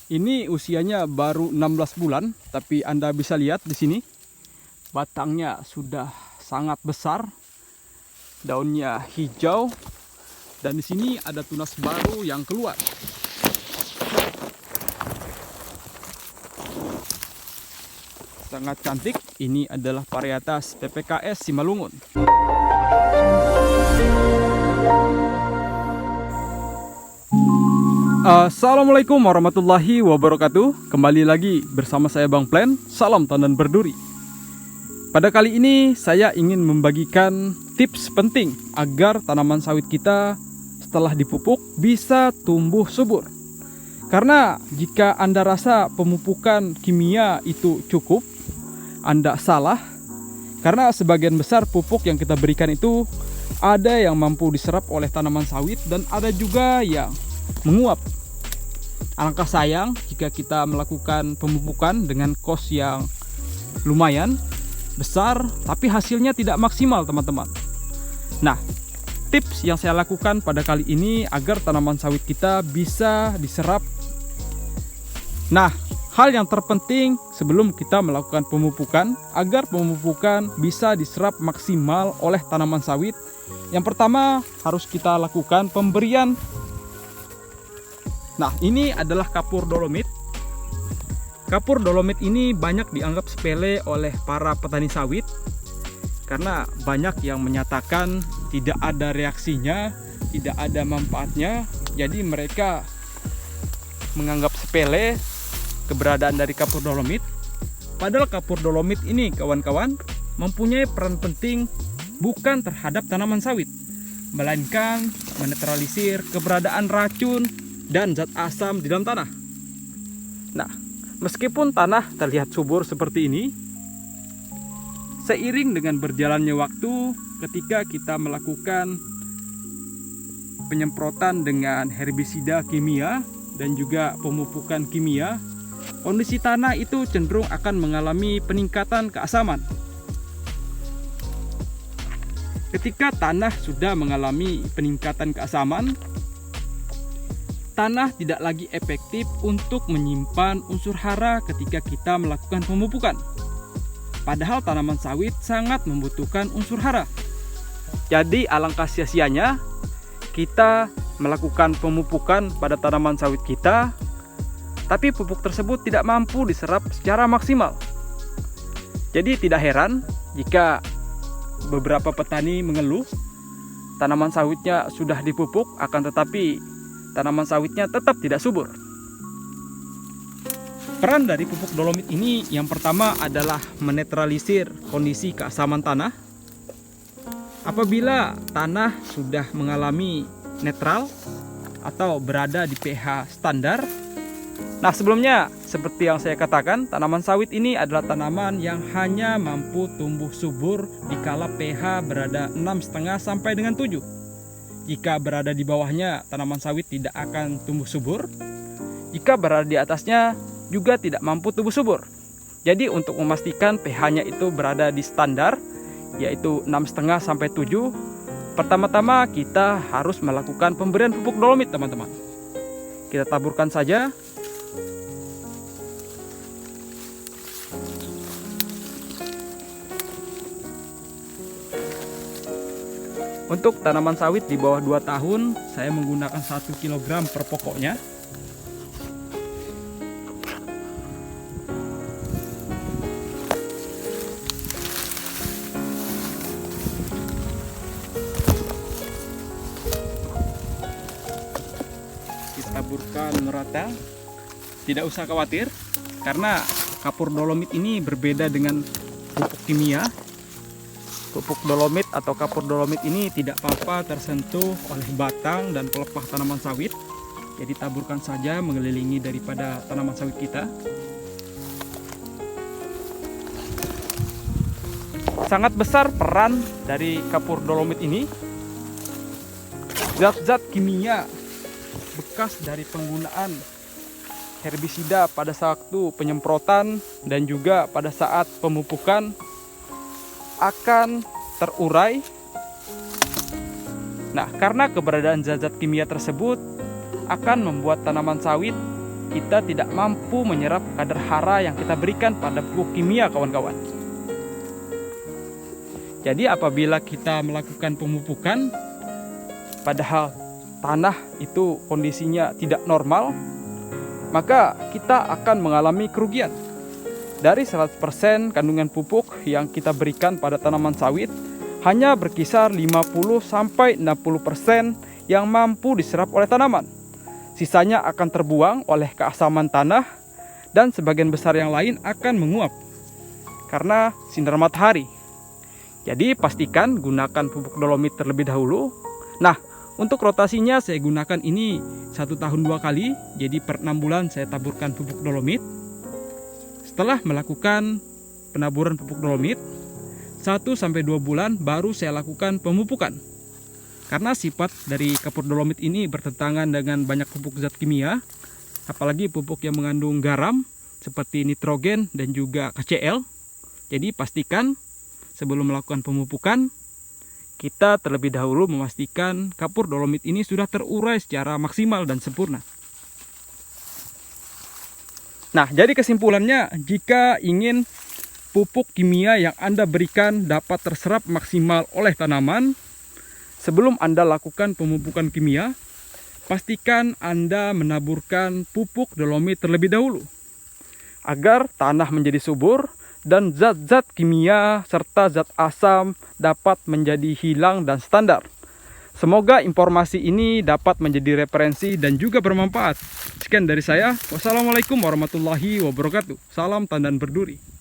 Ini usianya baru 16 bulan, tapi Anda bisa lihat di sini batangnya sudah sangat besar, daunnya hijau, dan di sini ada tunas baru yang keluar. Sangat cantik. Ini adalah varietas PPKS Simalungun. Assalamualaikum warahmatullahi wabarakatuh. Kembali lagi bersama saya Bang Plan. Salam tandan berduri. Pada kali ini saya ingin membagikan tips penting agar tanaman sawit kita setelah dipupuk bisa tumbuh subur. Karena jika Anda rasa pemupukan kimia itu cukup, Anda salah. Karena sebagian besar pupuk yang kita berikan itu ada yang mampu diserap oleh tanaman sawit dan ada juga yang menguap. Alangkah sayang jika kita melakukan pemupukan dengan kos yang lumayan besar tapi hasilnya tidak maksimal, teman-teman. Nah, tips yang saya lakukan pada kali ini agar tanaman sawit kita bisa diserap. Nah, hal yang terpenting sebelum kita melakukan pemupukan agar pemupukan bisa diserap maksimal oleh tanaman sawit, yang pertama harus kita lakukan pemberian. Nah, ini adalah kapur dolomit. Kapur dolomit ini banyak dianggap sepele oleh para petani sawit karena banyak yang menyatakan tidak ada reaksinya, tidak ada manfaatnya. Jadi mereka menganggap sepele keberadaan dari kapur dolomit. Padahal kapur dolomit ini, kawan-kawan, mempunyai peran penting bukan terhadap tanaman sawit, melainkan menetralisir keberadaan racun dan zat asam di dalam tanah. Nah, meskipun tanah terlihat subur seperti ini, seiring dengan berjalannya waktu, ketika kita melakukan penyemprotan dengan herbisida kimia dan juga pemupukan kimia, kondisi tanah itu cenderung akan mengalami peningkatan keasaman. Ketika tanah sudah mengalami peningkatan keasaman, tanah tidak lagi efektif untuk menyimpan unsur hara ketika kita melakukan pemupukan. Padahal tanaman sawit sangat membutuhkan unsur hara. Jadi alangkah sia-sianya kita melakukan pemupukan pada tanaman sawit kita, tapi pupuk tersebut tidak mampu diserap secara maksimal. Jadi tidak heran jika beberapa petani mengeluh tanaman sawitnya sudah dipupuk, akan tetapi tanaman sawitnya tetap tidak subur. Peran dari pupuk dolomit ini yang pertama adalah menetralisir kondisi keasaman tanah. Apabila tanah sudah mengalami netral atau berada di pH standar. Nah, sebelumnya seperti yang saya katakan, tanaman sawit ini adalah tanaman yang hanya mampu tumbuh subur dikala pH berada 6,5 sampai dengan 7. Jika berada di bawahnya, tanaman sawit tidak akan tumbuh subur. Jika berada di atasnya, juga tidak mampu tumbuh subur. Jadi untuk memastikan pH-nya itu berada di standar, yaitu 6,5 sampai 7, pertama-tama kita harus melakukan pemberian pupuk dolomit, teman-teman. Kita taburkan saja. Untuk tanaman sawit di bawah 2 tahun, saya menggunakan 1 kg per pokoknya. Kita taburkan merata. Tidak usah khawatir, karena kapur dolomit ini berbeda dengan pupuk kimia. Pupuk dolomit atau kapur dolomit ini tidak apa-apa tersentuh oleh batang dan pelepah tanaman sawit. Jadi taburkan saja mengelilingi daripada tanaman sawit kita. Sangat besar peran dari kapur dolomit ini. Zat-zat kimia bekas dari penggunaan herbisida pada waktu penyemprotan dan juga pada saat pemupukan akan terurai. Nah, karena keberadaan zat-zat kimia tersebut akan membuat tanaman sawit kita tidak mampu menyerap kadar hara yang kita berikan pada pupuk kimia, kawan-kawan. Jadi apabila kita melakukan pemupukan, padahal tanah itu kondisinya tidak normal, maka kita akan mengalami kerugian. Dari 100% kandungan pupuk yang kita berikan pada tanaman sawit, hanya berkisar 50-60% yang mampu diserap oleh tanaman. Sisanya akan terbuang oleh keasaman tanah dan sebagian besar yang lain akan menguap karena sinar matahari. Jadi pastikan gunakan pupuk dolomit terlebih dahulu. Nah, untuk rotasinya saya gunakan ini 1 tahun 2 kali. Jadi per 6 bulan saya taburkan pupuk dolomit. Setelah melakukan penaburan pupuk dolomit 1-2 bulan baru saya lakukan pemupukan. Karena sifat dari kapur dolomit ini bertentangan dengan banyak pupuk zat kimia, apalagi pupuk yang mengandung garam seperti nitrogen dan juga KCl. Jadi pastikan sebelum melakukan pemupukan, kita terlebih dahulu memastikan kapur dolomit ini sudah terurai secara maksimal dan sempurna. Nah, jadi kesimpulannya, jika ingin pupuk kimia yang Anda berikan dapat terserap maksimal oleh tanaman, sebelum Anda lakukan pemupukan kimia, pastikan Anda menaburkan pupuk dolomit terlebih dahulu, agar tanah menjadi subur dan zat-zat kimia serta zat asam dapat menjadi hilang dan standar. Semoga informasi ini dapat menjadi referensi dan juga bermanfaat. Sekian dari saya. Wassalamualaikum warahmatullahi wabarakatuh. Salam tandan berduri.